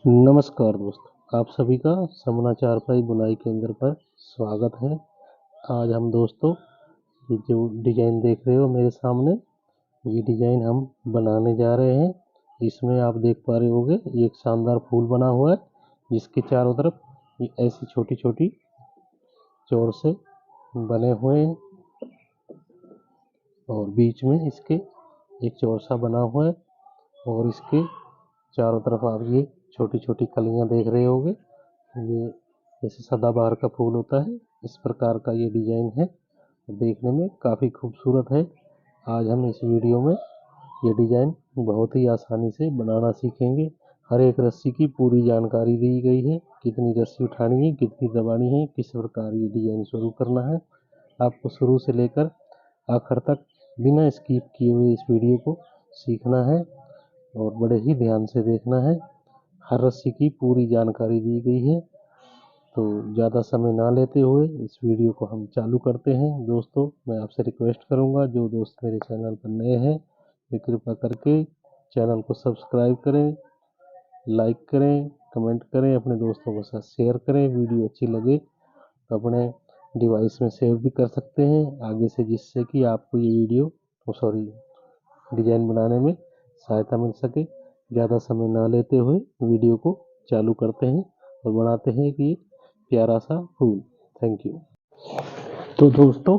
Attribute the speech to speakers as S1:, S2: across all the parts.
S1: नमस्कार दोस्तों, आप सभी का समना चारपाई बुनाई केंद्र पर स्वागत है। आज हम दोस्तों ये जो डिजाइन देख रहे हो मेरे सामने, ये डिजाइन हम बनाने जा रहे हैं। इसमें आप देख पा रहे होगे ये एक शानदार फूल बना हुआ है, जिसके चारों तरफ ये ऐसी छोटी छोटी चौर से बने हुए हैं और बीच में इसके एक चौर सा बना हुआ है और इसके चारों तरफ आप ये छोटी छोटी कलियां देख रहे होगे। ये जैसे सदाबहार का फूल होता है, इस प्रकार का ये डिजाइन है। देखने में काफ़ी खूबसूरत है। आज हम इस वीडियो में ये डिजाइन बहुत ही आसानी से बनाना सीखेंगे। हर एक रस्सी की पूरी जानकारी दी गई है, कितनी रस्सी उठानी है, कितनी दबानी है, किस प्रकार ये डिजाइन शुरू करना है। आपको शुरू से लेकर आखिर तक बिना स्किप किए हुए इस वीडियो को सीखना है और बड़े ही ध्यान से देखना है। हर रस्सी की पूरी जानकारी दी गई है। तो ज़्यादा समय ना लेते हुए इस वीडियो को हम चालू करते हैं। दोस्तों, मैं आपसे रिक्वेस्ट करूंगा, जो दोस्त मेरे चैनल पर नए हैं वे कृपया करके चैनल को सब्सक्राइब करें, लाइक करें, कमेंट करें, अपने दोस्तों के साथ शेयर करें। वीडियो अच्छी लगे तो अपने डिवाइस में सेव भी कर सकते हैं आगे से, जिससे कि आपको ये वीडियो डिजाइन बनाने में सहायता मिल सके। ज़्यादा समय ना लेते हुए वीडियो को चालू करते हैं और बनाते हैं कि प्यारा सा फूल। Thank you. तो दोस्तों,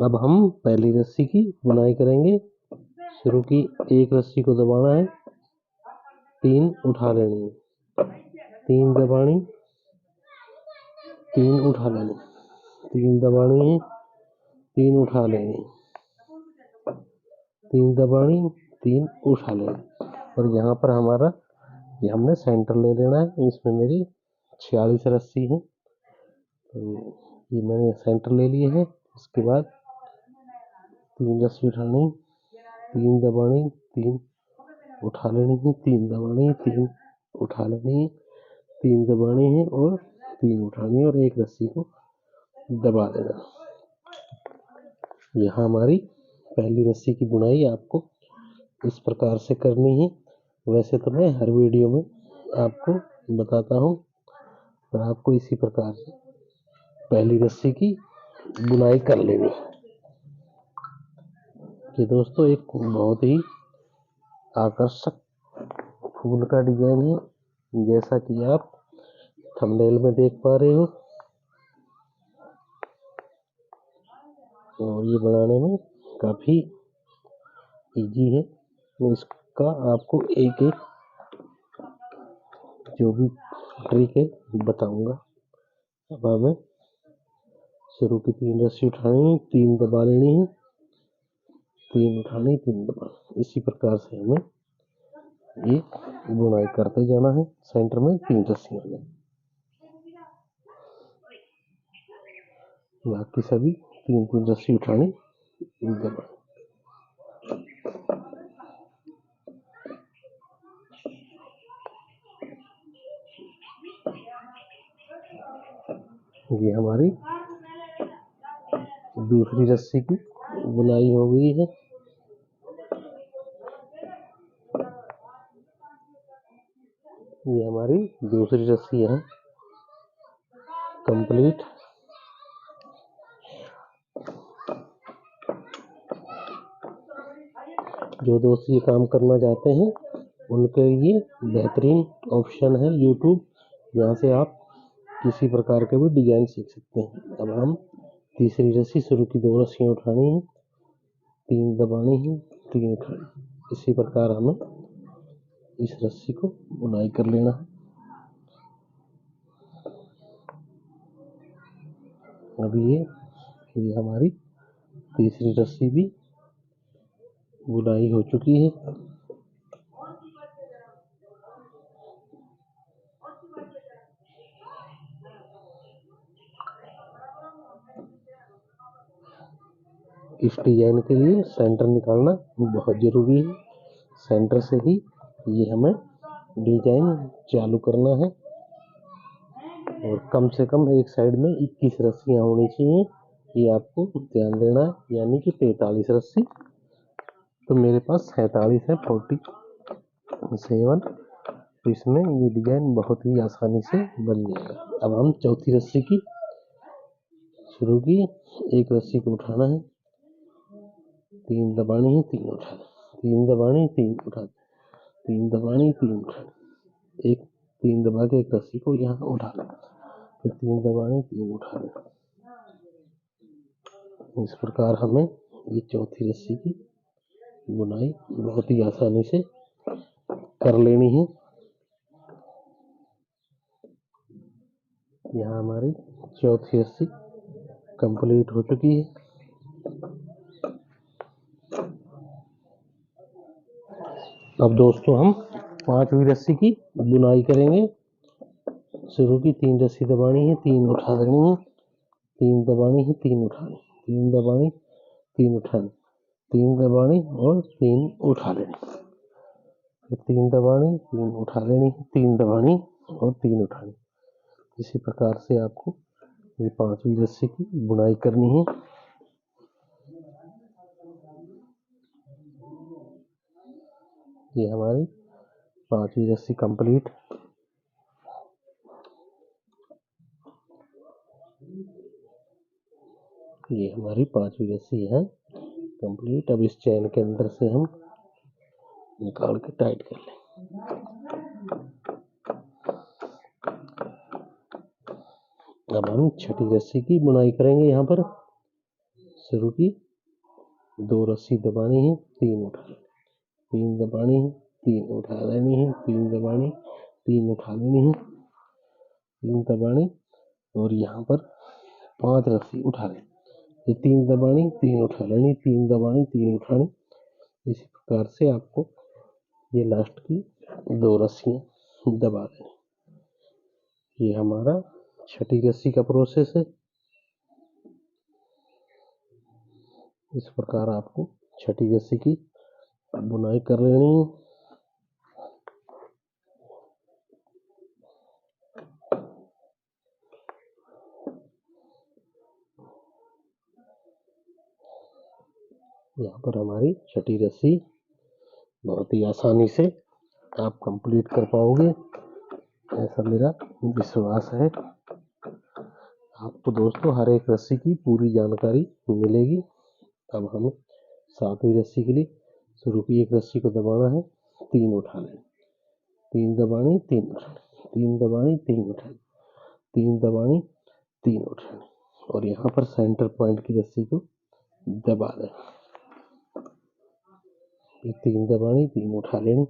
S1: अब हम पहली रस्सी की बुनाई करेंगे। शुरू की एक रस्सी को दबाना है, 3 उठा लेनी है, 3 दबानी, 3 उठा लेनी, 3 दबानी है, 3 उठा लेनी, 3 दबानी, 3 उठा लेनी। और यहाँ पर हमारा ये हमने सेंटर ले लेना है। इसमें मेरी 46 रस्सी है, तो ये मैंने सेंटर ले लिए है। इसके बाद 3 रस्सी उठानी, 3 दबानी, 3 उठा लेनी है, 3 दबानी, 3 उठा लेनी है, 3 दबानी है और 3 उठानी है और एक रस्सी को दबा देना। यहाँ हमारी पहली रस्सी की बुनाई आपको इस प्रकार से करनी है। वैसे तो मैं हर वीडियो में आपको बताता हूँ, पर आपको इसी प्रकार से पहली रस्सी की बुनाई कर लेनी है। कि दोस्तों, एक बहुत ही आकर्षक फूल का डिजाइन है, जैसा कि आप थंबनेल में देख पा रहे हो। और ये बनाने में काफ़ी इजी है। मैं इसका आपको एक एक जो भी ट्रिक है बताऊंगा। अब हमें शुरू की 3 रस्सी उठानी, 3 दबा लेनी है, 3 उठानी, 3 दबानी। इसी प्रकार से हमें ये बुनाई करते जाना है। सेंटर में 3 रस्सियां लें, बाकी सभी 3 रस्सी उठानी, दबानी। ये हमारी दूसरी रस्सी की बुनाई हो गई है। ये हमारी दूसरी रस्सी है कंप्लीट। जो दोस्त ये काम करना चाहते हैं उनके लिए बेहतरीन ऑप्शन है यूट्यूब, जहाँ से आप किसी प्रकार के भी डिजाइन सीख सकते हैं। अब हम तीसरी रस्सी, शुरू की 2 रस्सियाँ उठानी है, 3 दबानी है, 3 उठानी। इसी प्रकार हमें इस रस्सी को बुनाई कर लेना है। अब ये हमारी तीसरी रस्सी भी बुनाई हो चुकी है। इस डिजाइन के लिए सेंटर निकालना बहुत ज़रूरी है। सेंटर से ही ये हमें डिजाइन चालू करना है और कम से कम एक साइड में 21 रस्सियाँ होनी चाहिए, ये आपको ध्यान देना है, यानी कि 43 रस्सी। तो मेरे पास 47 है, 47 तो इसमें ये डिजाइन बहुत ही आसानी से बन जाएगा। अब हम चौथी रस्सी की शुरू की। एक रस्सी को उठाना है, 3 दबानी है, 3 उठाना, 3 दबानी, 3 उठाना, 3 दबानी, 3 उठाना, एक 3 दबा के एक रस्सी को यहाँ उठाना, फिर 3 दबानी, 3 उठाना। इस प्रकार हमें ये चौथी रस्सी की बुनाई बहुत ही आसानी से कर लेनी है। यहाँ हमारी चौथी रस्सी कंप्लीट हो चुकी है। अब दोस्तों हम 5वीं रस्सी की बुनाई करेंगे। शुरू की 3 रस्सी दबानी है, 3 उठा देनी है, 3 दबानी है, 3 उठानी, 3 दबानी, 3 उठानी, 3 दबानी और 3 उठा लेनी, फिर 3 दबानी, 3 उठा लेनी, 3 दबानी और 3 उठानी। इसी प्रकार से आपको ये 5वीं रस्सी की बुनाई करनी है। ये हमारी 5वीं रस्सी कंप्लीट। ये हमारी 5वीं रस्सी है कंप्लीट। अब इस चैन के अंदर से हम निकाल के टाइट कर लें। अब हम 6ठी रस्सी की बुनाई करेंगे। यहाँ पर शुरू की 2 रस्सी दबानी है, 3 उठा लेनी, 3 दबानी है, 3 उठा लेनी है, 3 दबानी, 3 उठा लेनी है, 3 दबानी और यहाँ पर 5 रस्सी उठा लेनी, ये 3 दबानी, 3 उठा लेनी, 3 दबानी, 3 उठानी। इसी प्रकार से आपको ये लास्ट की 2 रस्सियाँ दबा देनी। ये हमारा 6ठी रस्सी का प्रोसेस है। इस प्रकार आपको 6ठी रस्सी की बुनाई कर लेनी है। यहाँ पर हमारी 6ठी रस्सी बहुत ही आसानी से आप कंप्लीट कर पाओगे, ऐसा मेरा विश्वास है। आपको दोस्तों हर एक रस्सी की पूरी जानकारी मिलेगी। अब हम 7वीं रस्सी के लिए शुरू की 1 रस्सी को दबाना है, 3 उठा लें, 3 दबानी, 3 उठानी, 3 दबानी, 3 उठानी, 3 दबानी, 3 उठानी और यहाँ पर सेंटर पॉइंट की रस्सी को दबा दें। 3 दबानी, 3 उठा लेनी,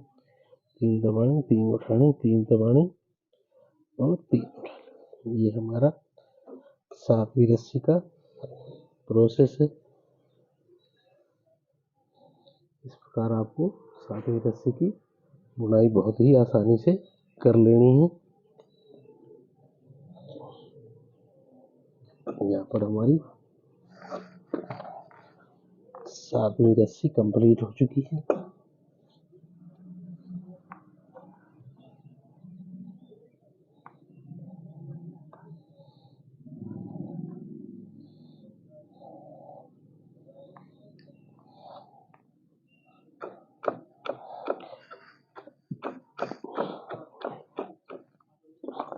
S1: 3 दबानी, 3 उठानी, 3 दबानी और 3 उठानी। ये हमारा 7वीं रस्सी का प्रोसेस है। इस प्रकार आपको 7वीं रस्सी की बुनाई बहुत ही आसानी से कर लेनी है। यहाँ पर हमारी 7वीं रस्सी कंप्लीट हो चुकी है।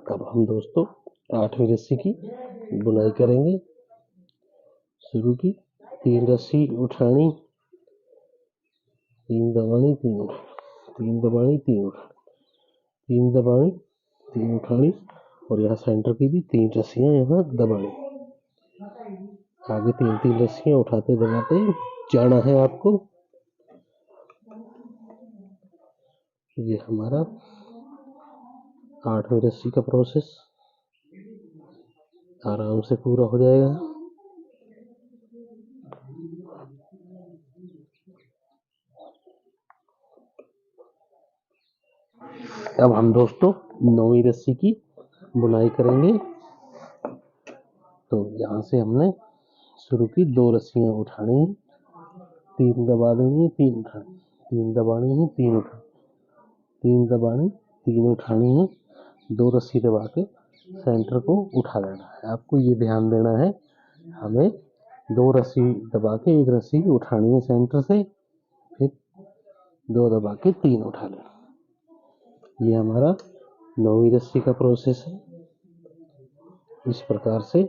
S1: अब हम दोस्तों 8वीं रस्सी की बुनाई करेंगे। शुरू की 3 रस्सी उठानी, 3 दबानी, 3 उठानी, 3 दबानी, 3 उठानी, 3 दबानी, 3 उठानी और यहाँ सेंटर की भी 3 रस्सियाँ यहाँ दबानी। आगे 3-3 रस्सियाँ उठाते दबाते जाना है आपको। ये हमारा 8वीं रस्सी का प्रोसेस आराम से पूरा हो जाएगा। अब हम दोस्तों 9वीं रस्सी की बुनाई करेंगे। तो यहाँ से हमने शुरू की 2 रस्सियाँ उठानी है, 3 दबा देनी है, 3 उठानी, 3 दबानी है, 3 उठानी, 3 दबानी, 3 उठानी है, 2 रस्सी दबा के सेंटर को उठा लेना है। आपको ये ध्यान देना है, हमें 2 रस्सी दबा के 1 रस्सी उठानी है सेंटर से, फिर 2 दबा के 3 उठा लेना। ये हमारा 9वीं रस्सी का प्रोसेस है। इस प्रकार से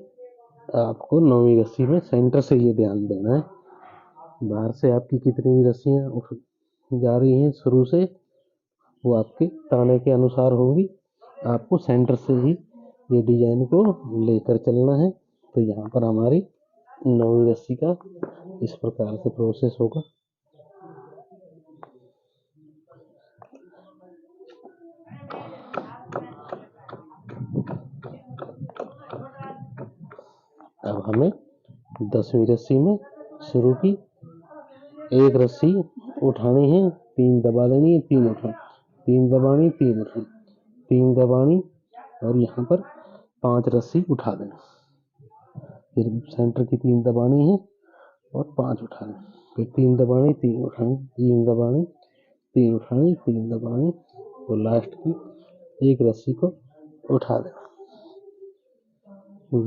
S1: आपको 9वीं रस्सी में सेंटर से ये ध्यान देना है। बाहर से आपकी कितनी भी रस्सियाँ जा रही हैं शुरू से, वो आपके ताने के अनुसार होंगी। आपको सेंटर से ही ये डिजाइन को लेकर चलना है। तो यहाँ पर हमारी 9वीं रस्सी का इस प्रकार से प्रोसेस होगा। अब हमें 10वीं रस्सी में शुरू की एक रस्सी उठानी है, 3 दबा देनी है, 3 उठानी, 3 दबानी, 3 उठानी, 3 दबानी और यहाँ पर 5 रस्सी उठा देना। फिर सेंटर की 3 दबानी है और 5 उठानी, फिर 3 दबानी, 3 उठानी, 3 दबानी, 3 उठानी, 3 दबानी, तो लास्ट की एक रस्सी को उठा देना।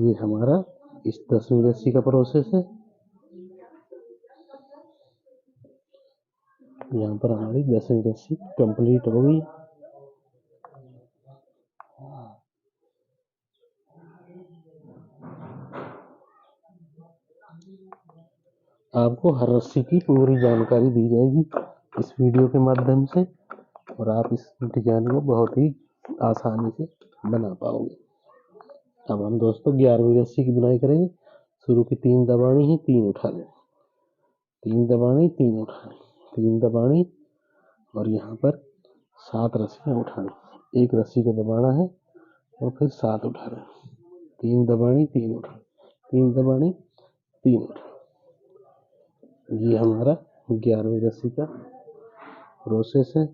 S1: ये हमारा इस 10वीं रस्सी का प्रोसेस है। यहाँ पर हमारी 10वीं रस्सी कंप्लीट हो गई। आपको हर रस्सी की पूरी जानकारी दी जाएगी इस वीडियो के माध्यम से और आप इस डिजाइन को बहुत ही आसानी से बना पाओगे। अब हम दोस्तों 11वीं रस्सी की बुनाई करेंगे। शुरू की 3 दबानी है, 3 उठा लें, 3 दबानी, 3 उठानी, 3 दबानी और यहाँ पर 7 रस्सियाँ उठानी। एक रस्सी को दबाना है और फिर 7 उठाना, 3 दबानी, 3 उठानी, 3 दबानी, 3 उठानी। ये हमारा 11वीं रस्सी का प्रोसेस है।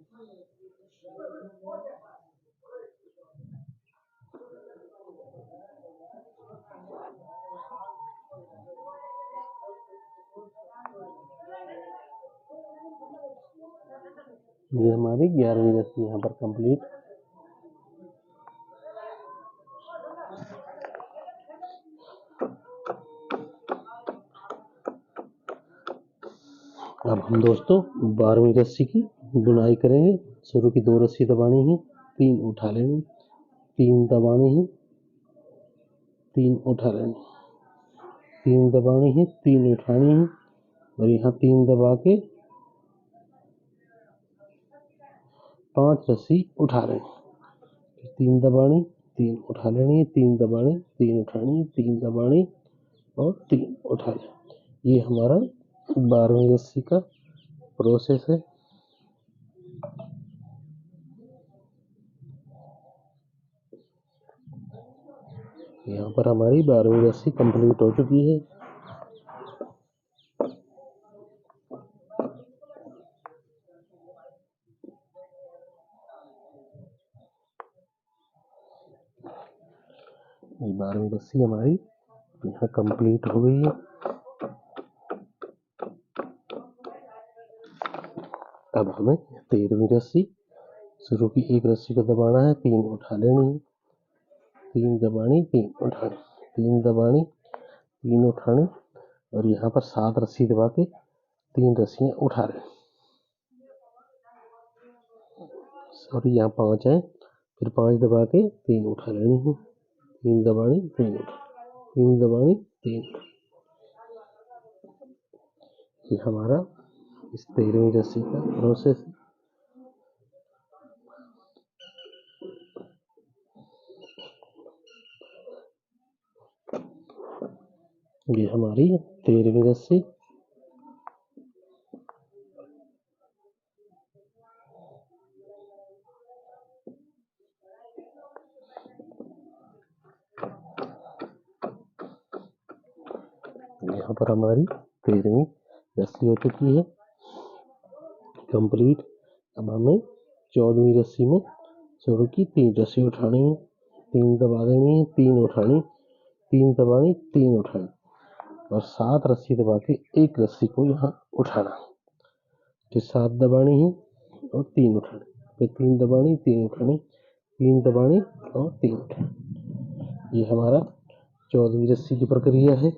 S1: ये हमारी 11वीं रस्सी यहाँ पर कंप्लीट। अब हम दोस्तों 12वीं रस्सी की बुनाई करेंगे। शुरू की 2 रस्सी दबानी है, 3 उठा लेनी, 3 दबानी है, 3 उठा लेनी, 3 दबानी है, 3 उठानी है और यहाँ 3 दबा के 5 रस्सी उठा लेनी, 3 दबानी, 3 उठा लेनी है, 3 दबानी, 3 उठानी, 3 दबानी और 3 उठा लेनी। ये हमारा 12वीं रस्सी का प्रोसेस है। यहाँ पर हमारी 12वीं रस्सी कंप्लीट हो चुकी है। ये 12वीं रस्सी हमारी यहाँ कंप्लीट हो गई है। अब हमें 13वीं रस्सी, शुरू की एक रस्सी को दबाना है, 3 उठा लेनी है, 3 दबानी, 3 उठानी, 3 दबानी, 3 उठानी और यहाँ पर 7 रस्सी दबा के 3 रस्सियाँ उठा लें। सॉरी, यहाँ 5 है, फिर 5 दबा के 3 उठा लेनी है, 3 दबानी, 3 उठा, 3 दबानी, 3। ये हमारा इस 13वीं रस्सी का प्रोसेस है। ये हमारी 13वीं रस्सी। यहाँ पर हमारी 13वीं रस्सी हो चुकी है कंप्लीट। अब हमें 14वीं रस्सी में शुरू की 3 रस्सी उठानी है, 3 दबा देनी है, 3 उठानी, 3 दबानी, 3 उठानी और 7 रस्सी दबा के एक रस्सी को यहाँ उठाना, फिर 7 दबानी है और 3 उठानी, फिर 3 दबानी, 3 उठानी, 3 दबानी और 3 उठानी। ये हमारा 14वीं रस्सी की प्रक्रिया है।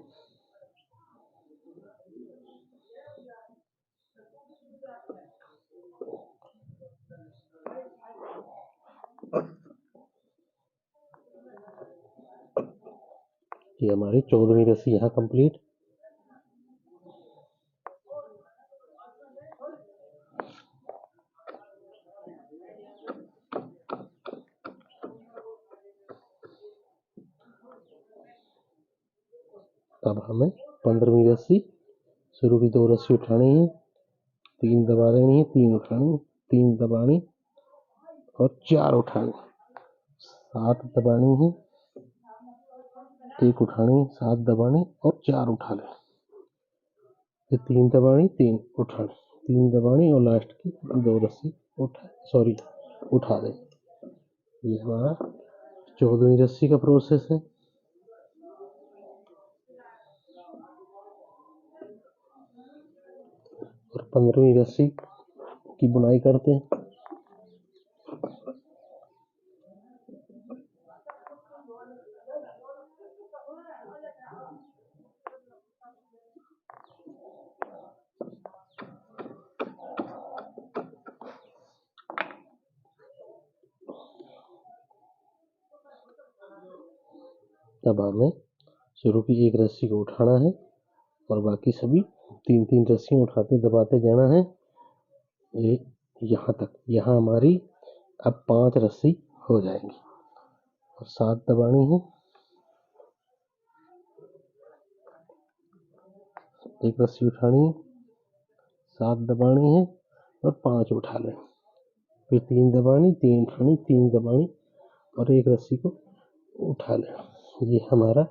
S1: ये हमारी 14वीं रस्सी यहाँ कंप्लीट। अब हमें 15वीं रस्सी, शुरू की 2 रस्सी उठानी है, 3 दबा देनी है, 3 उठानी, 3 दबानी और 4 उठानी, 7 दबानी है, 1 उठानी, 7 दबानी और 4 उठा लें। फिर 3 दबानी, 3 उठानी, 3 दबानी और लास्ट की 2 रस्सी उठा दें। ये हमारा 14वीं रस्सी का प्रोसेस है। और 15वीं रस्सी की बुनाई करते हैं। अब हमें शुरू की 1 रस्सी को उठाना है और बाकी सभी 3-3 रस्सियां उठाते दबाते जाना है, ये यहाँ तक। यहाँ हमारी अब 5 रस्सी हो जाएंगी और 7 दबानी है, 1 रस्सी उठानी है, 7 दबानी है और 5 उठा लें। फिर 3 दबानी, 3 उठानी, 3 दबानी और 1 रस्सी को उठा लें। ये हमारा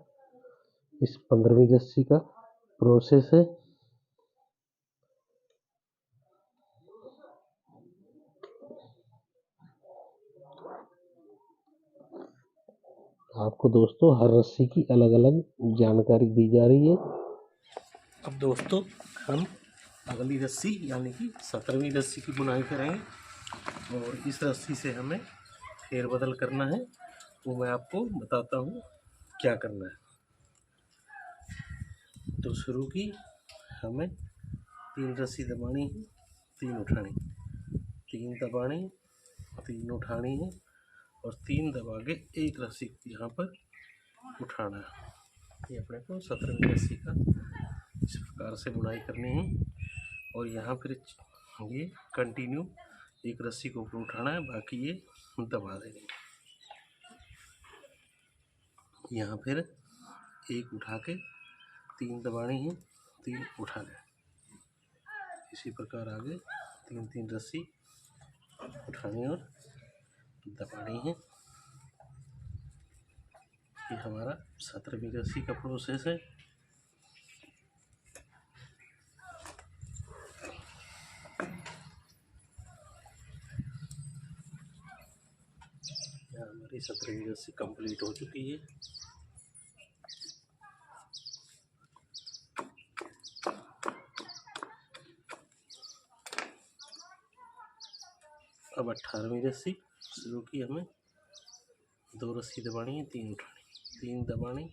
S1: इस 15वीं रस्सी का प्रोसेस है। आपको दोस्तों हर रस्सी की अलग अलग जानकारी दी जा रही है। अब दोस्तों हम अगली रस्सी यानी कि 17वीं रस्सी की बुनाई करेंगे और इस रस्सी से हमें फेरबदल करना है, वो मैं आपको बताता हूँ क्या करना है। तो शुरू की हमें 3 रस्सी दबानी है, 3 उठानी, 3 दबानी, 3 उठानी है और 3 दबा के 1 रस्सी यहाँ पर उठाना है। ये अपने को 17वीं रस्सी का इस प्रकार से बुनाई करनी है। और यहाँ फिर ये कंटिन्यू 1 रस्सी को ऊपर उठाना है, बाकी ये दबा देंगे। यहाँ फिर 1 उठा के 3 दबानी है, 3 उठा लें। इसी प्रकार आगे 3-3 रस्सी उठानी और दबानी है। ये हमारा 17वीं रस्सी का प्रोसेस है। हमारी 17वीं रस्सी कंप्लीट हो चुकी है। अब 18वीं रस्सी शुरू की हमें 2 रस्सी दबानी है, 3 उठानी, 3 दबानी,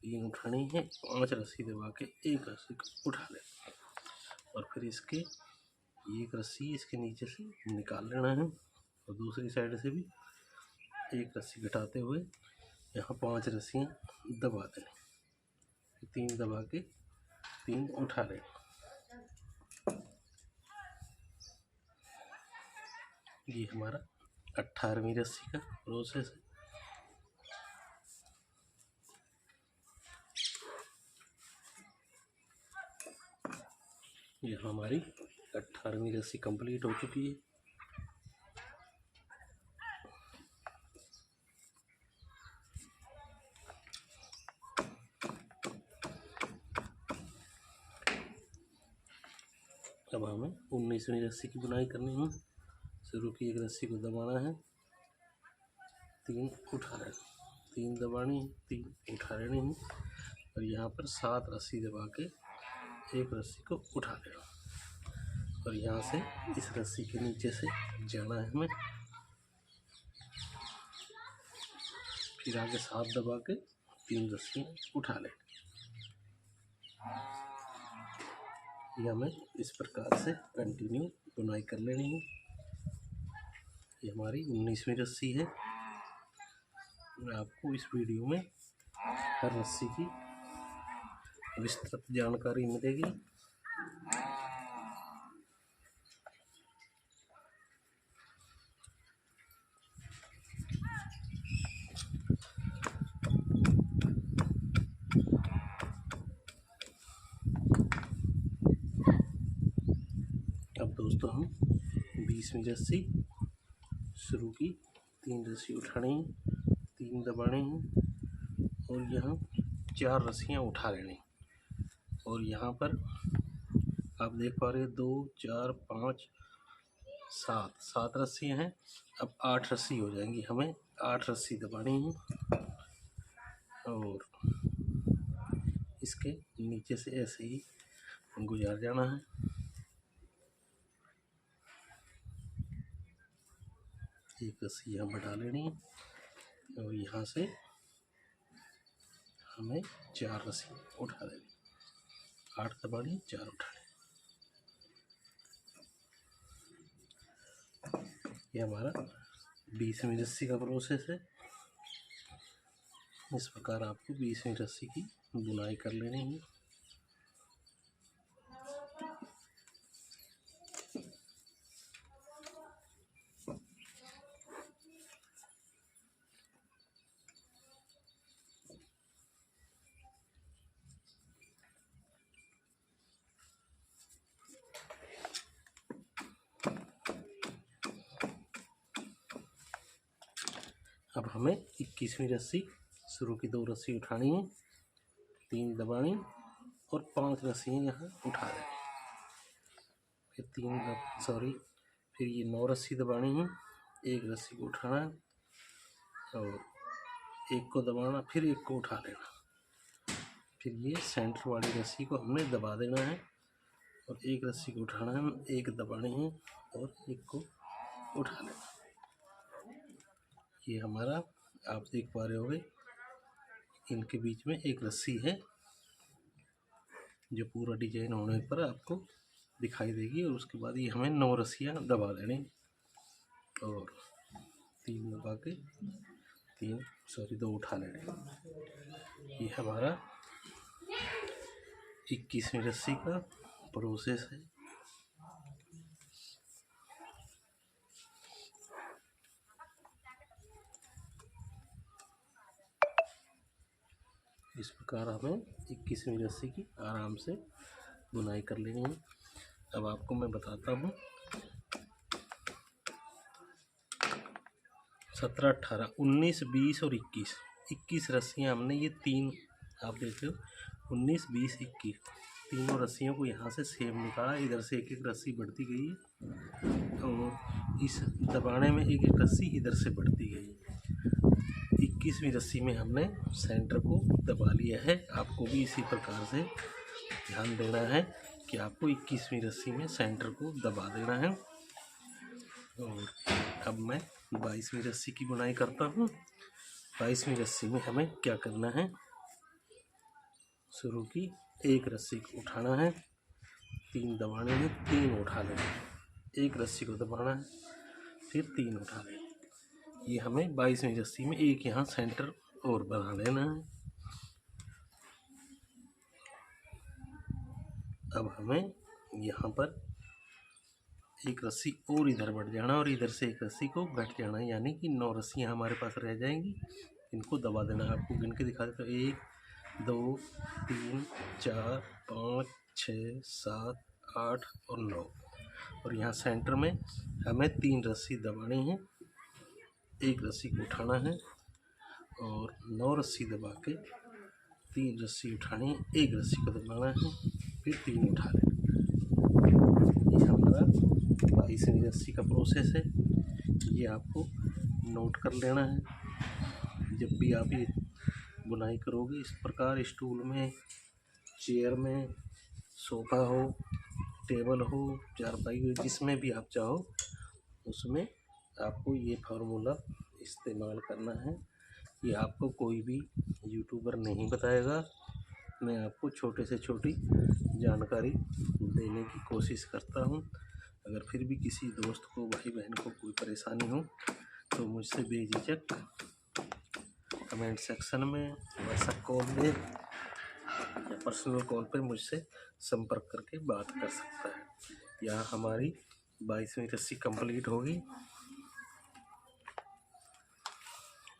S1: 3 उठानी है, 5 रस्सी दबा के 1 रस्सी को उठा लें और फिर इसके 1 रस्सी इसके नीचे से निकाल लेना है और दूसरी साइड से भी 1 रस्सी घटाते हुए यहाँ 5 रस्सियाँ दबा दें, 3 दबा के 3 उठा लें। ये हमारा 18वीं रस्सी का प्रोसेस है। ये हमारी 18वीं रस्सी कंप्लीट हो चुकी है। अब हमें 19वीं रस्सी की बुनाई करनी है। शुरू की 1 रस्सी को दबाना है, 3 उठा लेना, 3 दबानी है, 3 उठा लेनी है और यहाँ पर 7 रस्सी दबा के 1 रस्सी को उठा लेना और यहाँ से इस रस्सी के नीचे से जाना है हमें। फिर आगे 7 दबा के 3 रस्सी उठा लें। ये हमें इस प्रकार से कंटिन्यू बुनाई कर लेनी है। ये हमारी 19वीं रस्सी है। मैं आपको इस वीडियो में हर रस्सी की विस्तृत जानकारी मिलेगी। अब दोस्तों हम 20वीं रस्सी शुरू की। 3 रस्सी उठानी है, 3 दबाने हैं और यहाँ 4 रस्सियाँ उठा लेनी। और यहाँ पर आप देख पा रहे हैं 2 4 5 7 रस्सियाँ हैं। अब 8 रस्सी हो जाएंगी। हमें 8 रस्सी दबानी है और इसके नीचे से ऐसे ही गुजार जाना है। एक रस्सी यहाँ बढ़ा लेनी है और यहाँ से हमें 4 रस्सी उठा लेनी। 8 दबानी, 4 उठाने। ये हमारा 20वीं रस्सी का प्रोसेस है। इस प्रकार आपको 20वीं रस्सी की बुनाई कर लेनी है। अब हमें 21वीं रस्सी शुरू की 2 रस्सी उठानी है, 3 दबानी और 5 रस्सियाँ यहाँ उठा देनी। फिर ये 9 रस्सी दबानी है, 1 रस्सी को उठाना है और 1 को दबाना, फिर 1 को उठा लेना। फिर ये सेंटर वाली रस्सी को हमने दबा देना है और 1 रस्सी को उठाना है, 1 दबानी है और 1 को उठा लेना। ये हमारा आप देख पा रहे होंगे इनके बीच में एक रस्सी है जो पूरा डिजाइन होने पर आपको दिखाई देगी। और उसके बाद ये हमें 9 रस्सियाँ दबा देनी और 3 दबा के 2 उठा लेने। ये हमारा 21वीं रस्सी का प्रोसेस है। इस प्रकार हमें 21वीं रस्सी की आराम से बुनाई कर लेनी है। अब आपको मैं बताता हूँ 17 18 19 20 और 21 रस्सियाँ हमने ये 3 आप देख रहे हो 19 20 21 तीनों रस्सियों को यहाँ से सेम निकाला। इधर से एक एक रस्सी बढ़ती गई है और इस दबाने में एक एक रस्सी इधर से बढ़ती गई है। 21वीं रस्सी में हमने सेंटर को दबा लिया है। आपको भी इसी प्रकार से ध्यान देना है कि आपको 21वीं रस्सी में सेंटर को दबा देना है। और अब मैं 22वीं रस्सी की बुनाई करता हूँ। 22वीं रस्सी में हमें क्या करना है, शुरू की 1 रस्सी को उठाना है, 3 दबाने हैं, 3 उठा लेना है। 1 रस्सी को दबाना है, फिर 3 उठा लेना। ये हमें 22वीं रस्सी में एक यहाँ सेंटर और बना लेना है। अब हमें यहाँ पर 1 रस्सी और इधर बढ़ जाना और इधर से 1 रस्सी को घट जाना, यानी कि 9 रस्सियाँ हमारे पास रह जाएंगी। इनको दबा देना। आपको गिन के दिखा देता हूँ 1 2 3 4 5 6 7 8 और 9। और यहाँ सेंटर में हमें 3 रस्सी दबानी है, 1 रस्सी को उठाना है और 9 रस्सी दबा के 3 रस्सी उठानी है, 1 रस्सी को दबाना है, फिर 3 उठा लेना। ये हमारा 22वीं रस्सी का प्रोसेस है। ये आपको नोट कर लेना है। जब भी आप ये बुनाई करोगे इस प्रकार स्टूल में, चेयर में, सोफ़ा हो, टेबल हो, चारपाई हो, जिसमें भी आप चाहो उसमें आपको ये फार्मूला इस्तेमाल करना है। ये आपको कोई भी यूट्यूबर नहीं बताएगा। मैं आपको छोटे से छोटी जानकारी देने की कोशिश करता हूँ। अगर फिर भी किसी दोस्त को, भाई बहन को कोई परेशानी हो तो मुझसे बेझिझक कमेंट सेक्शन में, व्हाट्सएप कॉल में या पर्सनल कॉल पे मुझसे संपर्क करके बात कर सकता है। यहाँ हमारी 22वीं रस्सी कंप्लीट होगी।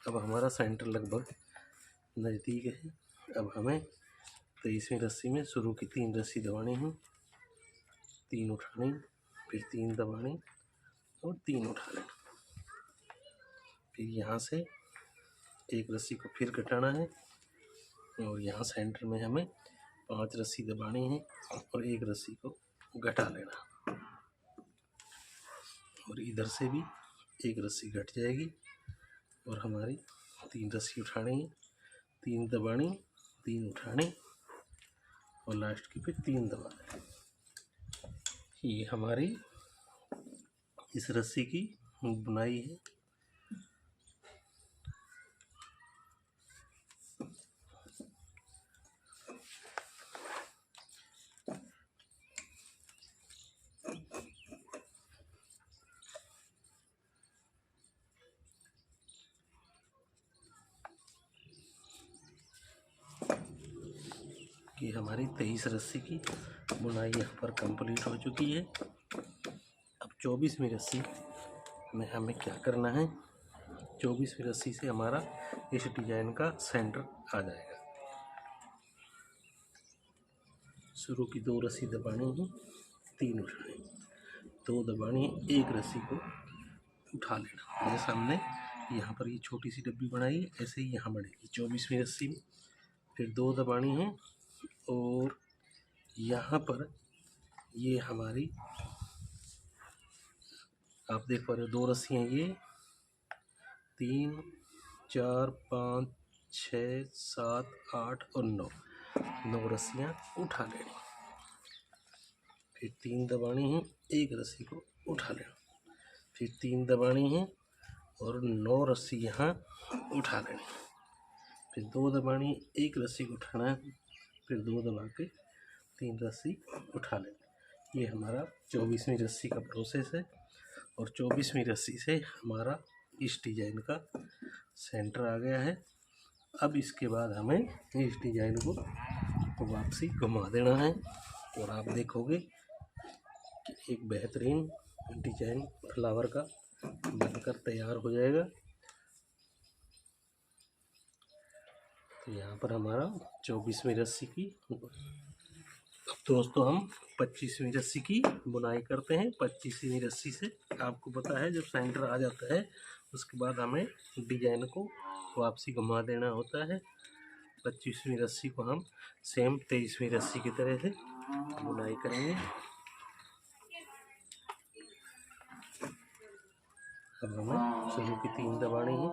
S1: अब हमारा सेंटर लगभग नज़दीक है। अब हमें 23वीं रस्सी में शुरू की 3 रस्सी दबानी है, 3 उठानी, फिर 3 दबानी और 3 उठा लेना। फिर यहाँ से एक रस्सी को फिर घटाना है और यहाँ सेंटर में हमें 5 रस्सी दबानी है और एक रस्सी को घटा लेना। और इधर से भी एक रस्सी घट जाएगी और हमारी 3 रस्सी उठानी है, 3 दबानी, 3 उठानी और लास्ट की फिर 3 दबानी। ये हमारी इस रस्सी की बुनाई है। कि हमारी 23 रस्सी की बुनाई यहाँ पर कंप्लीट हो चुकी है। अब 24वीं रस्सी में हमें क्या करना है, 24वीं रस्सी से हमारा इस डिजाइन का सेंटर आ जाएगा। शुरू की 2 रस्सी दबानी है, 3 उठानी, 2 दबानी है, एक रस्सी को उठा लेना। जैसे हमने यहाँ पर ये छोटी सी डब्बी बनाई है, ऐसे ही यहाँ बनेगी 24वीं रस्सी में। फिर 2 दबानी है और यहाँ पर ये हमारी आप देख पा रहे हो 2 रस्सियाँ, ये 3 4 5 6 7 8 और 9 रस्सियाँ उठा लेनी। फिर 3 दबानी है, एक रस्सी को उठा लेना, फिर 3 दबानी है और 9 रस्सी यहाँ उठा लेनी। फिर 2 दबानी, एक रस्सी को उठाना है, फिर 2 दबा के 3 रस्सी उठा लेनी। ये हमारा 24वीं रस्सी का प्रोसेस है और 24वीं रस्सी से हमारा इस डिजाइन का सेंटर आ गया है। अब इसके बाद हमें इस डिजाइन को वापसी घुमा देना है और आप देखोगे कि एक बेहतरीन डिजाइन फ्लावर का बनकर तैयार हो जाएगा। तो यहाँ पर हमारा 24वीं रस्सी की, दोस्तों हम 25वीं रस्सी की बुनाई करते हैं। 25वीं रस्सी से आपको पता है जब सेंटर आ जाता है उसके बाद हमें डिजाइन को वापसी घुमा देना होता है। 25वीं रस्सी को हम सेम 23वीं रस्सी की तरह से बुनाई करेंगे। अब हमें शुरू की 3 दबानी है,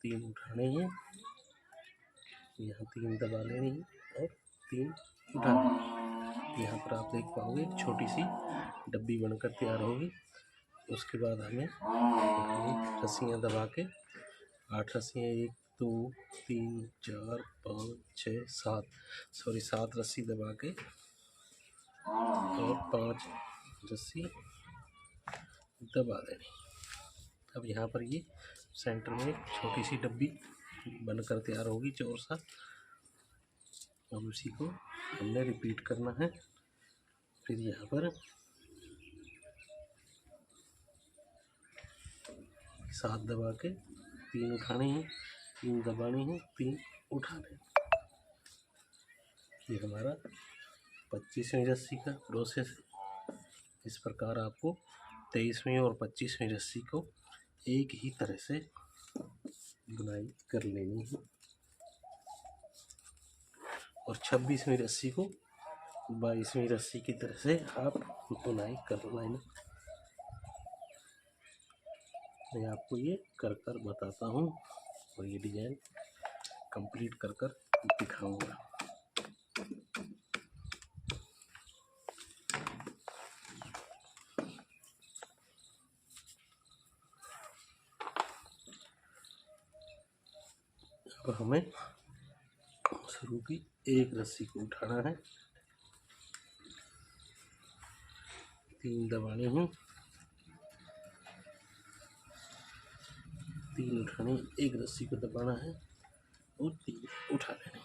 S1: 3 उठानी है, यहाँ 3 दबा लेनी है और 3 उठानी है। यहाँ पर आप देख पाओगे एक छोटी सी डब्बी बनकर तैयार होगी। उसके बाद हमें रस्सियाँ दबा के 8 रस्सियाँ, 1 2 3 4 5 6 7 रस्सी दबा के और 5 रस्सी दबा देनी। अब यहाँ पर ये सेंटर में एक छोटी सी डब्बी बनकर तैयार होगी चौर सा। अब उसी को हमने रिपीट करना है। फिर यहाँ पर 7 दबा के 3 उठानी है, 3 दबानी है, 3 उठाने। ये हमारा 25वीं रस्सी का प्रोसेस है। इस प्रकार आपको 23वीं और 25वीं रस्सी को एक ही तरह से बुनाई कर लेनी है और 26वीं रस्सी को 22वीं रस्सी की तरह से आप बुनाई कर लेना। मैं आपको ये कर कर बताता हूँ और ये डिजाइन कंप्लीट कर कर दिखाऊंगा। अब हमें शुरू की एक रस्सी को उठाना है, 3 दबानी है, 3 उठानी, एक रस्सी को दबाना है और 3 उठा लेने।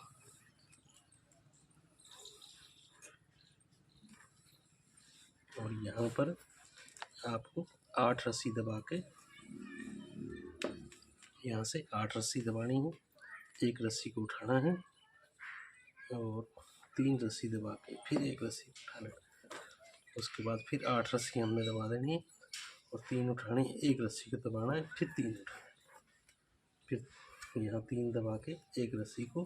S1: और यहाँ पर आपको 8 रस्सी दबा के यहाँ से 8 रस्सी दबानी है। एक रस्सी को उठाना है और 3 रस्सी दबा के फिर एक रस्सी उठा लेना। उसके बाद फिर 8 रस्सी हमने दबा देनी है और 3 उठानी है। एक रस्सी को दबाना है, फिर 3 उठाना है, फिर यहाँ 3 दबा के एक रस्सी को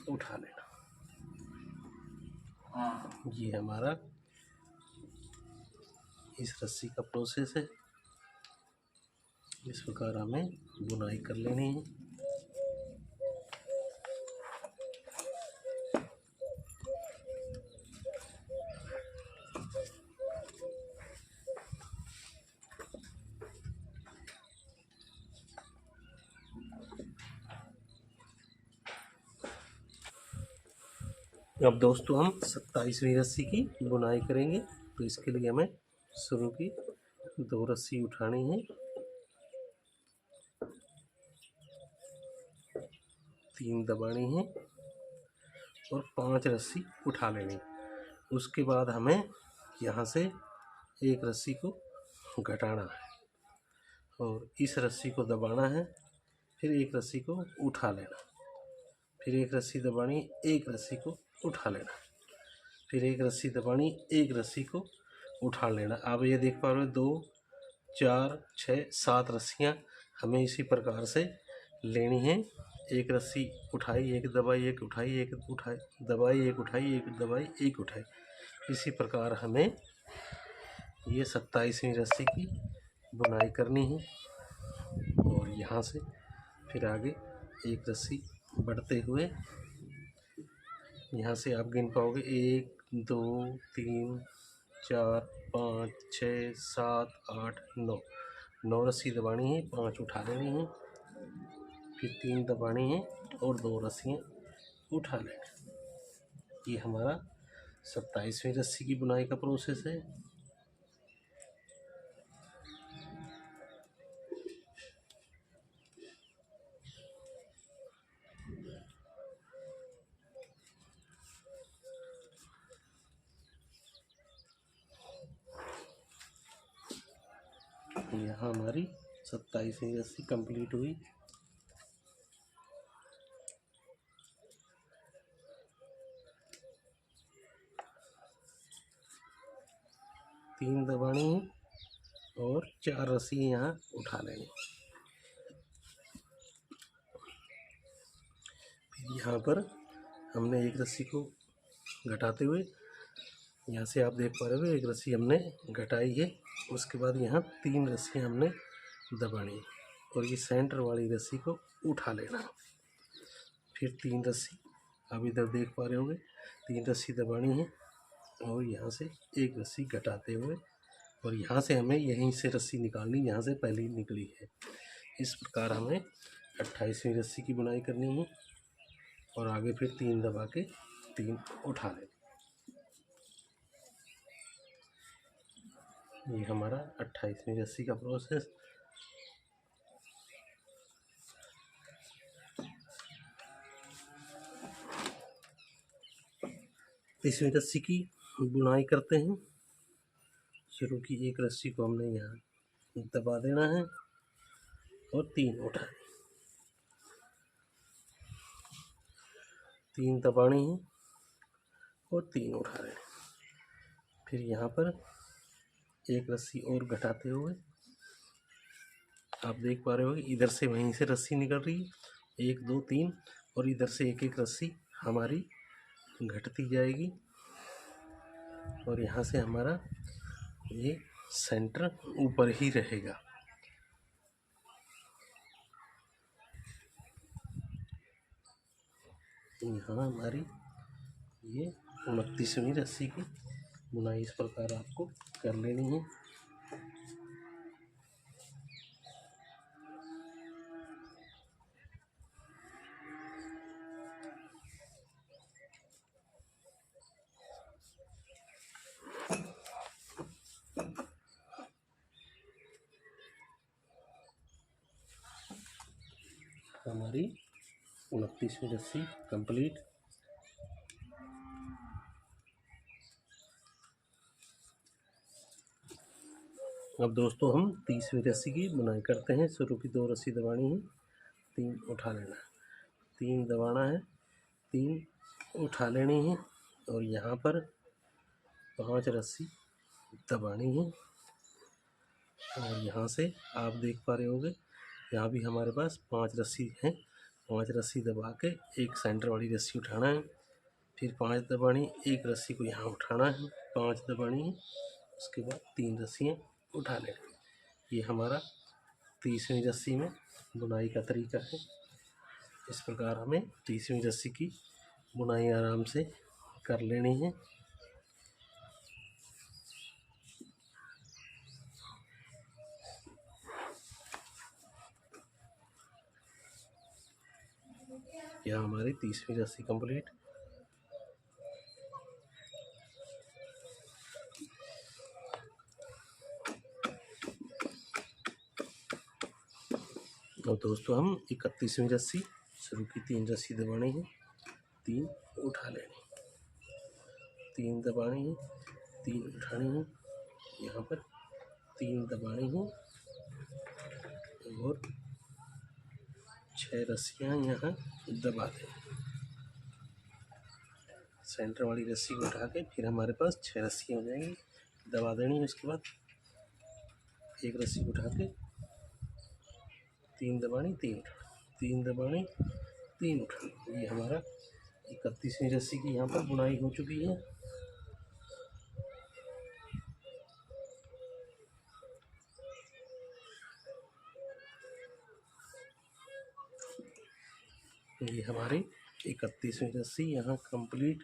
S1: उठा लेना। ये हमारा इस रस्सी का प्रोसेस है। इस प्रकार हमें बुनाई कर लेनी है। अब दोस्तों हम 27वीं रस्सी की बुनाई करेंगे। तो इसके लिए हमें शुरू की 2 रस्सी उठानी है, 3 दबानी है और 5 रस्सी उठा लेनी। उसके बाद हमें यहाँ से एक रस्सी को घटाना है और इस रस्सी को दबाना है, फिर एक रस्सी को उठा लेना, फिर एक रस्सी दबानी, एक रस्सी को उठा लेना, फिर एक रस्सी दबानी, एक रस्सी को उठा लेना। आप ये देख पा रहे हो 2 4 6 7 रस्सियाँ हमें इसी प्रकार से लेनी है। एक रस्सी उठाई, एक दबाई, एक उठाई, एक उठाई, दबाई, एक उठाई, एक दबाई, एक उठाई। इसी प्रकार हमें ये 27वीं रस्सी की बुनाई करनी है। और यहाँ से फिर आगे एक रस्सी बढ़ते हुए यहाँ से आप गिन पाओगे 1 2 3 4 5 6 7 8 9 9 रस्सी दबानी है, 5 उठा लेनी है, फिर 3 दबानी है और 2 रस्सियाँ उठा लेनी। ये हमारा 27वीं रस्सी की बुनाई का प्रोसेस है। यहाँ हमारी 27वीं रस्सी कंप्लीट हुई। तीन दबानी है और 4 रस्सी यहाँ उठा लेंगे। फिर यहाँ पर हमने एक रस्सी को घटाते हुए यहाँ से आप देख पा रहे हो एक रस्सी हमने घटाई है। उसके बाद यहाँ 3 रस्सियाँ हमने दबानी है और ये सेंटर वाली रस्सी को उठा लेना। फिर 3 रस्सी आप इधर देख पा रहे होंगे, 3 रस्सी दबानी है और यहाँ से एक रस्सी घटाते हुए और यहाँ से हमें यहीं से रस्सी निकालनी जहाँ से पहले निकली है। इस प्रकार हमें 28वीं रस्सी की बुनाई करनी है और आगे फिर 3 दबा के 3 उठा लें। ये हमारा 28वीं रस्सी का प्रोसेस। इसमें रस्सी की बुनाई करते हैं। शुरू की एक रस्सी को हमने यहाँ दबा देना है और 3 उठाए, 3 दबानी है और 3 उठा लें। फिर यहाँ पर एक रस्सी और घटाते हुए आप देख पा रहे हो इधर से वहीं से रस्सी निकल रही है 1 2 3 और इधर से एक एक रस्सी हमारी घटती जाएगी और यहाँ से हमारा ये सेंटर ऊपर ही रहेगा। यहाँ हमारी ये 29वीं रस्सी की बुनाई इस प्रकार आपको कर लेनी है। हमारी 29वीं रस्सी कंप्लीट। अब दोस्तों हम 30वीं रस्सी की बुनाई करते हैं। शुरू की 2 रस्सी दबानी है, 3 उठा लेना है, 3 दबाना है, 3 उठा लेनी है और यहाँ पर 5 रस्सी दबानी है। और यहाँ से आप देख पा रहे होंगे यहाँ भी हमारे पास 5 रस्सी हैं। 5 रस्सी दबा के एक सेंटर वाली रस्सी उठाना है, फिर 5 दबानी, एक रस्सी को यहाँ उठाना है, 5 दबानी है, उसके बाद 3 रस्सियाँ उठा लेंगे। ये हमारा 30वीं रस्सी में बुनाई का तरीका है। इस प्रकार हमें 30वीं रस्सी की बुनाई आराम से कर लेनी है। यह हमारी 30वीं रस्सी कंप्लीट। और दोस्तों हम 31वीं रस्सी, शुरू की 3 रस्सी दबानी है, 3 उठा लेनी, 3 दबानी है, 3 उठानी है, यहाँ पर 3 दबानी है और 6 रस्सियाँ यहाँ दबा दें। सेंटर वाली रस्सी को उठा के फिर हमारे पास 6 रस्सियाँ हो जाएंगी, दबा देनी है। उसके बाद एक रस्सी को उठा के 3 दबानी, 3 उठानी, 3 दबानी, 3 उठानी। ये हमारा 31वीं रस्सी की यहाँ पर बुनाई हो चुकी है। ये हमारी 31वीं रस्सी यहाँ कंप्लीट।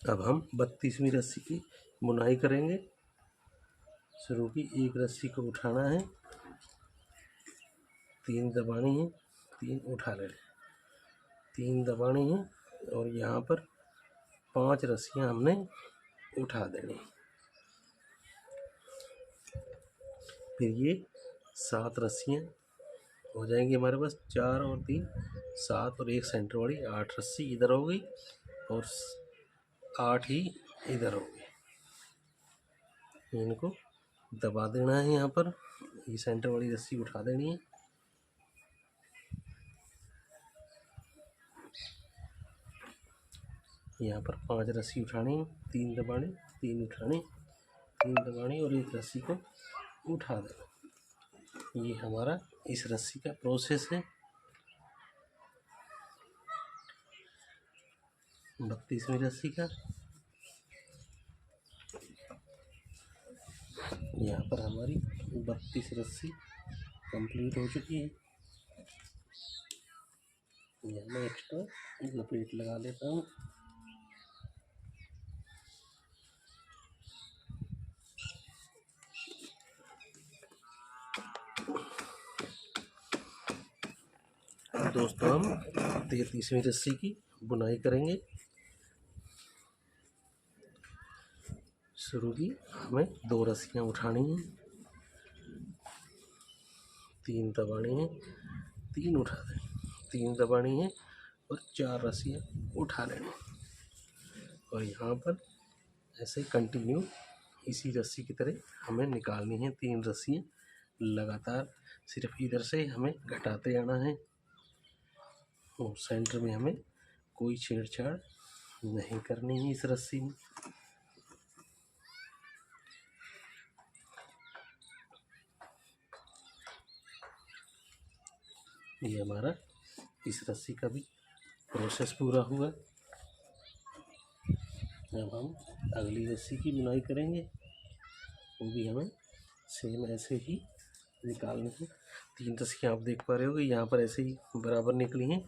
S1: अब हम 32वीं रस्सी की बुनाई करेंगे। शुरू की एक रस्सी को उठाना है, 3 दबानी है, 3 उठा लेना, 3 दबानी है और यहाँ पर 5 रस्सियाँ हमने उठा देनी। फिर ये 7 रस्सियाँ हो जाएंगी हमारे पास, 4 और 3 7 और एक सेंटर वाली 8 रस्सी इधर हो गई और 8 ही इधर हो गई। इनको दबा देना है, यहाँ पर ये सेंटर वाली रस्सी उठा देनी है। यहाँ पर 5 रस्सी उठानी, 3 दबानी, 3 उठानी, 3 दबानी और एक रस्सी को उठा देना। ये हमारा इस रस्सी का प्रोसेस है। 32वीं रस्सी का यहाँ पर हमारी 32 रस्सी कंप्लीट हो चुकी है। यहाँ मैं एक्स्ट्रा लपेट लगा लेता हूँ। दोस्तों हम 33वीं रस्सी की बुनाई करेंगे। शुरू की हमें 2 रस्सियाँ उठानी हैं, 3 दबानी है, 3 उठा दें, 3 दबानी है और 4 रस्सियाँ उठा लेनी। और यहाँ पर ऐसे कंटिन्यू इसी रस्सी की तरह हमें निकालनी है 3 रस्सियाँ लगातार। सिर्फ इधर से हमें घटाते आना है और सेंटर में हमें कोई छेड़छाड़ नहीं करनी है इस रस्सी में। ये हमारा इस रस्सी का भी प्रोसेस पूरा हुआ। अब हम अगली रस्सी की बुनाई करेंगे, वो भी हमें सेम ऐसे ही निकालनी है। 3 रस्सियाँ आप देख पा रहे होगे यहाँ पर ऐसे ही बराबर निकली हैं,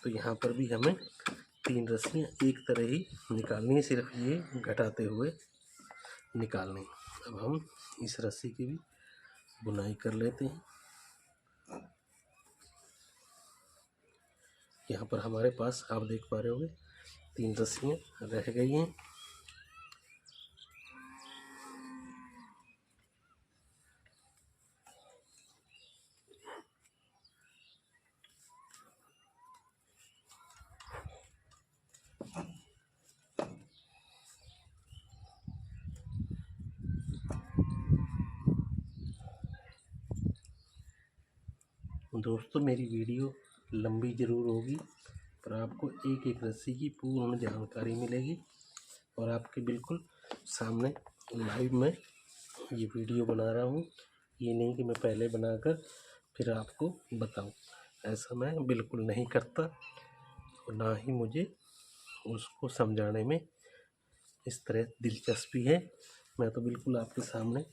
S1: तो यहाँ पर भी हमें 3 रस्सियाँ एक तरह ही निकालनी है, सिर्फ ये घटाते हुए निकालनी। अब हम इस रस्सी की भी बुनाई कर लेते हैं। यहाँ पर हमारे पास आप देख पा रहे होंगे 3 रस्सियाँ रह गई हैं। दोस्तों मेरी वीडियो लंबी ज़रूर होगी, पर आपको एक एक रस्सी की पूर्ण जानकारी मिलेगी और आपके बिल्कुल सामने लाइव में ये वीडियो बना रहा हूँ। ये नहीं कि मैं पहले बनाकर फिर आपको बताऊँ, ऐसा मैं बिल्कुल नहीं करता और ना ही मुझे उसको समझाने में इस तरह दिलचस्पी है। मैं तो बिल्कुल आपके सामने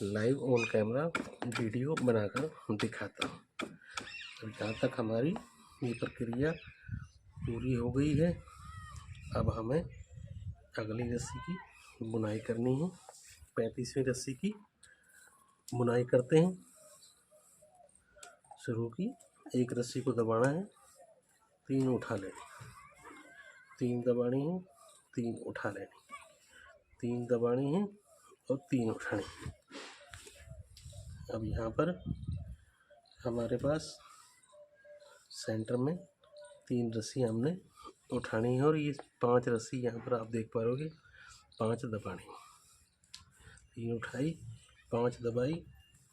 S1: लाइव ऑन कैमरा वीडियो बनाकर दिखाता हूँ। जहाँ तक हमारी ये प्रक्रिया पूरी हो गई है, अब हमें अगली रस्सी की बुनाई करनी है। 35वीं रस्सी की बुनाई करते हैं। शुरू की एक रस्सी को दबाना है, 3 उठा लेनी, 3 दबानी है, 3 उठा लेनी, 3 दबानी है और 3 उठानी है। अब यहाँ पर हमारे पास सेंटर में 3 रस्सी हमने उठानी है और ये 5 रस्सी यहाँ पर आप देख पा रहे हो, 5 दबानी, 3 उठाई, 5 दबाई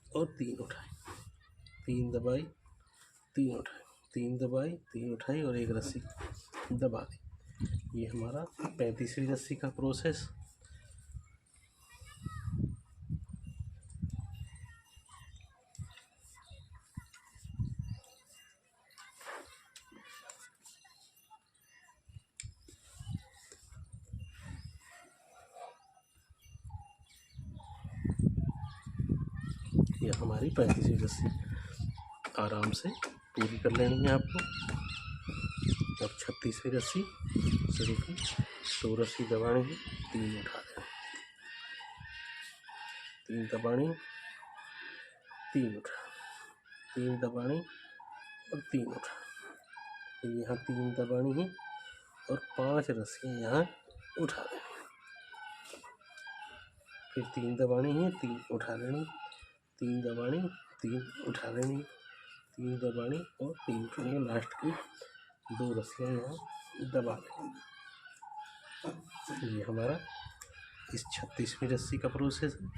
S1: और 3 उठाई, 3 दबाई, 3 उठाई, 3 दबाई, 3 उठाई और एक रस्सी दबा दी। ये हमारा 35वीं रस्सी का प्रोसेस। ये हमारी 35वीं रस्सी आराम से पूरी कर लेनी है आपको। अब 36वीं रस्सी शुरू की, 2 रस्सी दबानी है, 3 उठा देना, 3 दबानी, 3 उठा, 3 दबानी और 3 उठा। यहाँ 3 दबानी है और 5 रस्सियाँ यहाँ उठा देनी, फिर 3 दबानी है, 3 उठा लेनी, 3 दबानी, 3 उठा लेनी, 3 दबानी और 3 उठानी, लास्ट की 2 रस्सियाँ यहाँ दबा देनी। ये हमारा इस 36वीं रस्सी का प्रोसेस है।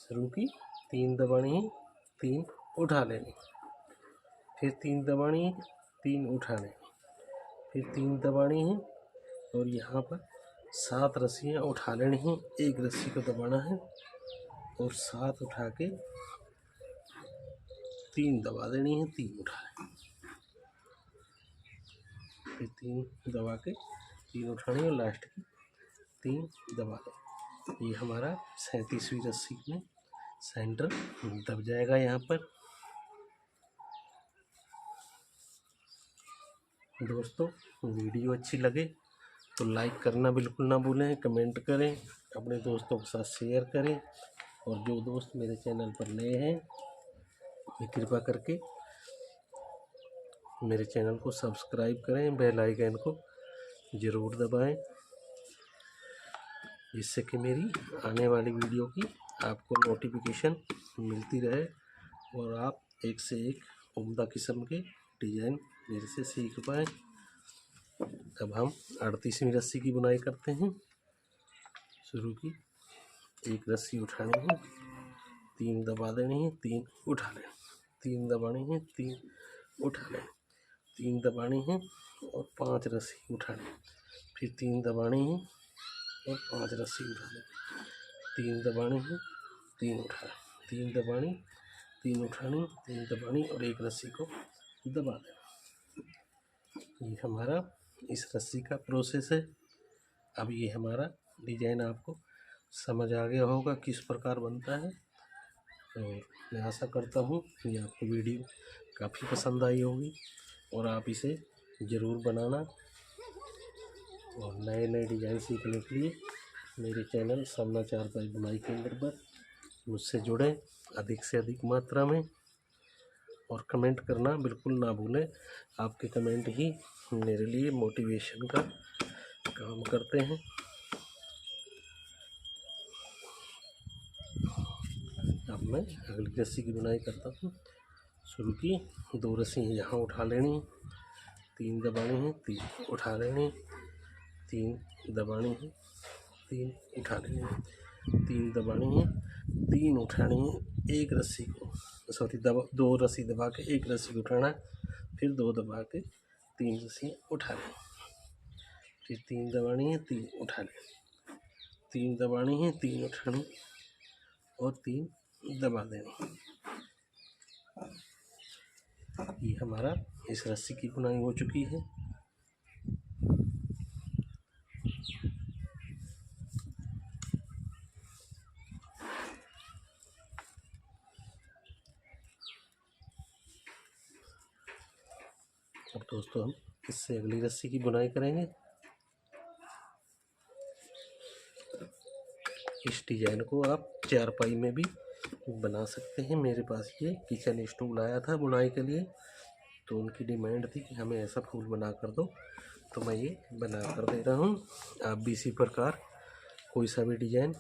S1: शुरू की 3 दबानी है, 3 उठा लेनी, फिर 3 दबानी है, 3 उठा लेनी, फिर 3 दबानी है और यहाँ पर 7 रस्सियाँ उठा लेनी हैं। एक रस्सी को दबाना है और 7 उठा के 3 दबा देनी है, 3 उठा लेनी, फिर 3 दबा के 3 उठानी और लास्ट की 3 दबा दें। ये हमारा 37वीं रस्सी में सेंटर दब जाएगा। यहाँ पर दोस्तों वीडियो अच्छी लगे तो लाइक करना बिल्कुल ना भूलें, कमेंट करें, अपने दोस्तों के साथ शेयर करें और जो दोस्त मेरे चैनल पर नए हैं वे कृपा करके मेरे चैनल को सब्सक्राइब करें, बेल आइकन को ज़रूर दबाएं, जिससे कि मेरी आने वाली वीडियो की आपको नोटिफिकेशन मिलती रहे और आप एक से एक उम्दा किस्म के डिज़ाइन मेरे से सीख पाएँ। अब हम 38वीं रस्सी की बुनाई करते हैं। शुरू की एक रस्सी उठानी है, 3 दबा देनी है, 3 उठा लेनी, 3 दबानी है, 3 उठा लेनी, 3 दबानी है और 5 रस्सी उठानी, फिर 3 दबानी है और 5 रस्सी उठा लेनी, 3 दबानी है, 3 उठा, 3 दबानी, 3 उठानी, 3 दबानी और एक रस्सी को दबा देना। ये हमारा इस रस्सी का प्रोसेस है। अब ये हमारा डिजाइन आपको समझ आ गया होगा किस प्रकार बनता है। और मैं आशा करता हूँ कि आपको वीडियो काफ़ी पसंद आई होगी और आप इसे ज़रूर बनाना। और नए नए डिज़ाइन सीखने के लिए मेरे चैनल सन्ना चारपाई बुनाई केंद्र पर मुझसे जुड़ें अधिक से अधिक मात्रा में, और कमेंट करना बिल्कुल ना भूलें। आपके कमेंट ही मेरे लिए मोटिवेशन का काम करते हैं। अब मैं अगली रस्सी की बुनाई करता हूँ। शुरू की 2 रस्सी यहाँ उठा लेनी, 3 दबानी है, 3 उठा लेनी, 3 दबानी है, 3 उठा लेनी, 3 दबानी है, 3 उठानी है। एक रस्सी को दबा 2 रस्सी दबा के एक रस्सी को उठाना, फिर 2 दबा के 3 रस्सी उठा लें, फिर 3 दबानी है, 3 उठा लें, 3 दबानी है, 3 उठानी और 3 दबा देनी। ये हमारा इस रस्सी की बुनाई हो चुकी है। अब दोस्तों हम इससे अगली रस्सी की बुनाई करेंगे। इस डिजाइन को आप चारपाई में भी बना सकते हैं। मेरे पास ये किचन स्टूल आया था बुनाई के लिए, तो उनकी डिमांड थी कि हमें ऐसा फूल बना कर दो, तो मैं ये बना कर दे रहा हूँ। आप भी इसी प्रकार कोई सा भी डिजाइन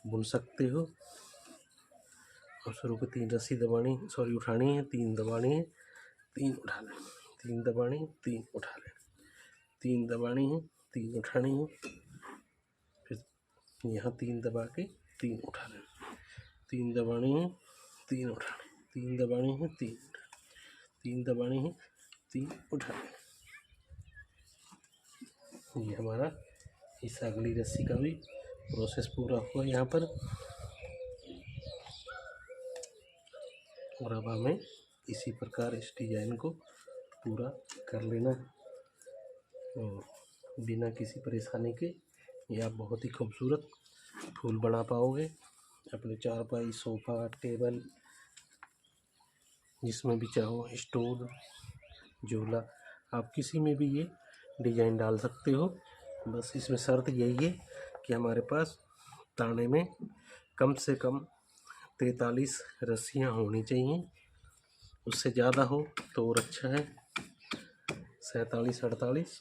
S1: बुन सकते हो। और शुरू को 3 रस्सी दबानी उठानी है, 3 दबानी है, 3 उठा लें, 3 दबानी, 3 उठा लें, 3 दबानी है, 3 उठानी है, फिर यहाँ 3 दबा के 3 उठा लें, 3 दबानी है, 3 उठा लें, 3 दबानी है, 3 दबानी है, 3 उठा लें। ये हमारा इस अगली रस्सी का भी प्रोसेस पूरा हुआ यहाँ पर। और अब हमें इसी प्रकार इस डिजाइन को पूरा कर लेना है और बिना किसी परेशानी के ये आप बहुत ही खूबसूरत फूल बना पाओगे। अपने चारपाई, सोफ़ा, टेबल, जिसमें भी चाहो, स्टूल, झूला, आप किसी में भी ये डिजाइन डाल सकते हो। बस इसमें शर्त यही है कि हमारे पास ताने में कम से कम 43 रस्सियाँ होनी चाहिए। उससे ज़्यादा हो तो और अच्छा है, 47, 48,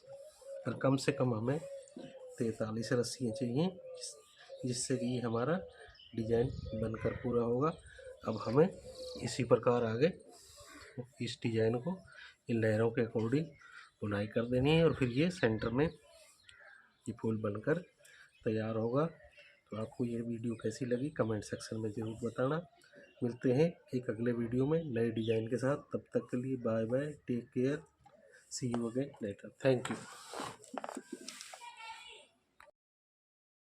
S1: पर कम से कम हमें 43 रस्सियाँ चाहिए, जिससे कि हमारा डिजाइन बनकर पूरा होगा। अब हमें इसी प्रकार आगे इस डिजाइन को इन लहरों के अकॉर्डिंग बुनाई कर देनी है और फिर ये सेंटर में ये फूल बनकर तैयार होगा। तो आपको ये वीडियो कैसी लगी कमेंट सेक्शन में ज़रूर बताना। मिलते हैं एक अगले वीडियो में नए डिज़ाइन के साथ। तब तक के लिए bye bye, take care, see you again later, thank you.